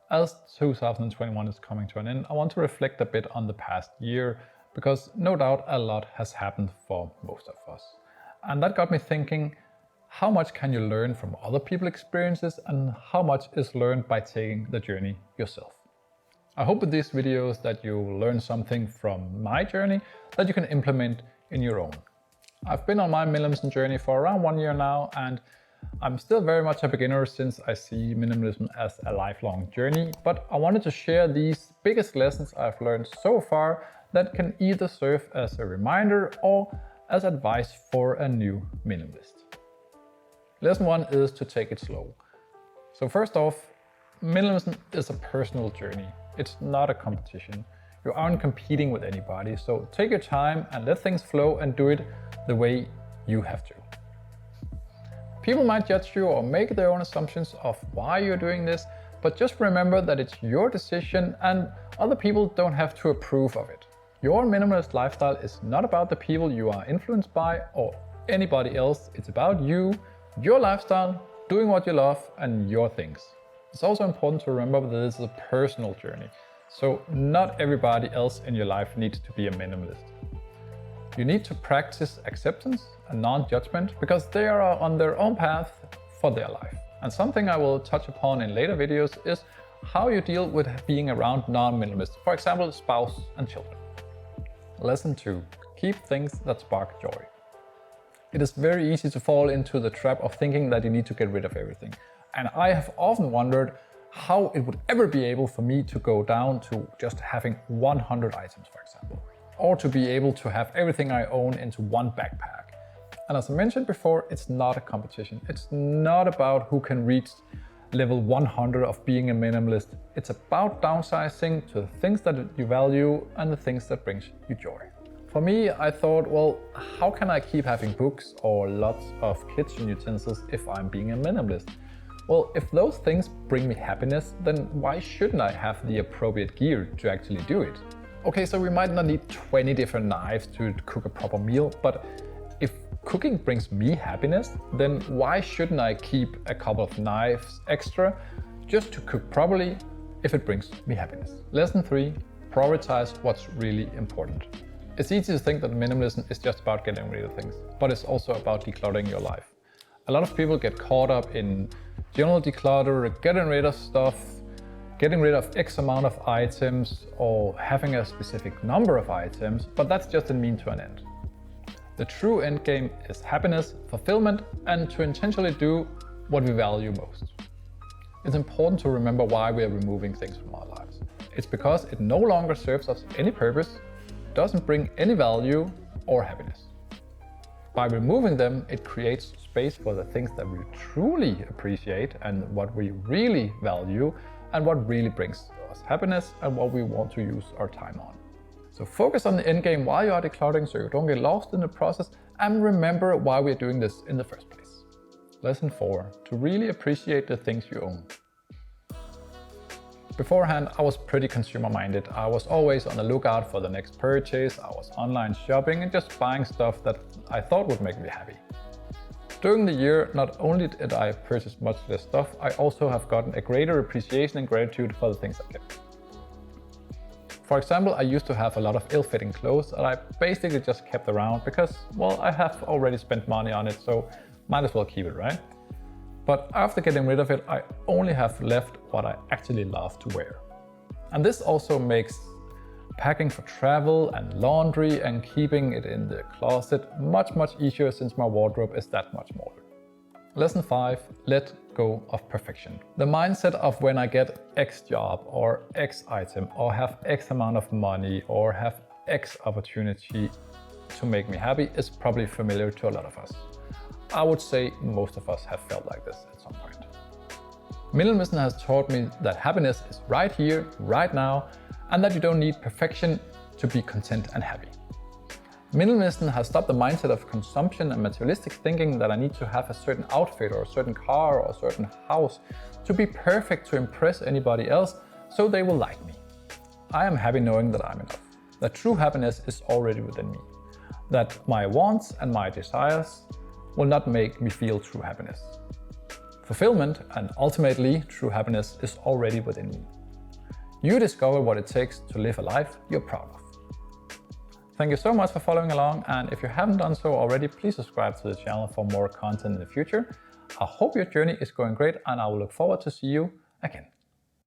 As 2021 is coming to an end, I want to reflect a bit on the past year because no doubt a lot has happened for most of us. And that got me thinking, how much can you learn from other people's experiences and how much is learned by taking the journey yourself? I hope with these videos that you learn something from my journey that you can implement in your own. I've been on my minimalism journey for around 1 year now, and I'm still very much a beginner since I see minimalism as a lifelong journey, but I wanted to share these biggest lessons I've learned so far that can either serve as a reminder or as advice for a new minimalist. Lesson 1 is to take it slow. So first off, minimalism is a personal journey. It's not a competition. You aren't competing with anybody, so take your time and let things flow and do it the way you have to. People might judge you or make their own assumptions of why you're doing this, but just remember that it's your decision and other people don't have to approve of it. Your minimalist lifestyle is not about the people you are influenced by or anybody else. It's about you, your lifestyle, doing what you love and your things. It's also important to remember that this is a personal journey, so not everybody else in your life needs to be a minimalist. You need to practice acceptance and non-judgment because they are on their own path for their life. And something I will touch upon in later videos is how you deal with being around non-minimalists, for example, spouse and children. Lesson 2. Keep things that spark joy. It is very easy to fall into the trap of thinking that you need to get rid of everything. And I have often wondered how it would ever be able for me to go down to just having 100 items, for example, or to be able to have everything I own into one backpack. And as I mentioned before, it's not a competition. It's not about who can reach level 100 of being a minimalist. It's about downsizing to the things that you value and the things that brings you joy. For me, I thought, well, how can I keep having books or lots of kitchen utensils if I'm being a minimalist? Well, if those things bring me happiness, then why shouldn't I have the appropriate gear to actually do it? Okay, so we might not need 20 different knives to cook a proper meal, but if cooking brings me happiness, then why shouldn't I keep a couple of knives extra just to cook properly if it brings me happiness? Lesson 3, prioritize what's really important. It's easy to think that minimalism is just about getting rid of things, but it's also about decluttering your life. A lot of people get caught up in general declutter, getting rid of stuff, getting rid of X amount of items, or having a specific number of items, but that's just a means to an end. The true end game is happiness, fulfillment, and to intentionally do what we value most. It's important to remember why we are removing things from our lives. It's because it no longer serves us any purpose, doesn't bring any value or happiness. By removing them, it creates space for the things that we truly appreciate and what we really value and what really brings us happiness and what we want to use our time on. So focus on the end game while you are decluttering so you don't get lost in the process, and remember why we're doing this in the first place. Lesson 4. To really appreciate the things you own. Beforehand, I was pretty consumer-minded. I was always on the lookout for the next purchase. I was online shopping and just buying stuff that I thought would make me happy. During the year, not only did I purchase much less stuff, I also have gotten a greater appreciation and gratitude for the things I kept. For example, I used to have a lot of ill-fitting clothes that I basically just kept around because, well, I have already spent money on it, so might as well keep it, right? But after getting rid of it, I only have left what I actually love to wear. And this also makes packing for travel and laundry and keeping it in the closet much easier since my wardrobe is that much smaller. Lesson 5, let go of perfection. The mindset of when I get X job or X item or have X amount of money or have X opportunity to make me happy is probably familiar to a lot of us. I would say most of us have felt like this at some point. Minimalism has taught me that happiness is right here, right now, and that you don't need perfection to be content and happy. Minimalism has stopped the mindset of consumption and materialistic thinking that I need to have a certain outfit or a certain car or a certain house to be perfect to impress anybody else so they will like me. I am happy knowing that I'm enough, that true happiness is already within me, that my wants and my desires will not make me feel true happiness. Fulfillment and ultimately true happiness is already within me. You discover what it takes to live a life you're proud of. Thank you so much for following along, and if you haven't done so already, please subscribe to the channel for more content in the future. I hope your journey is going great, and I will look forward to see you again.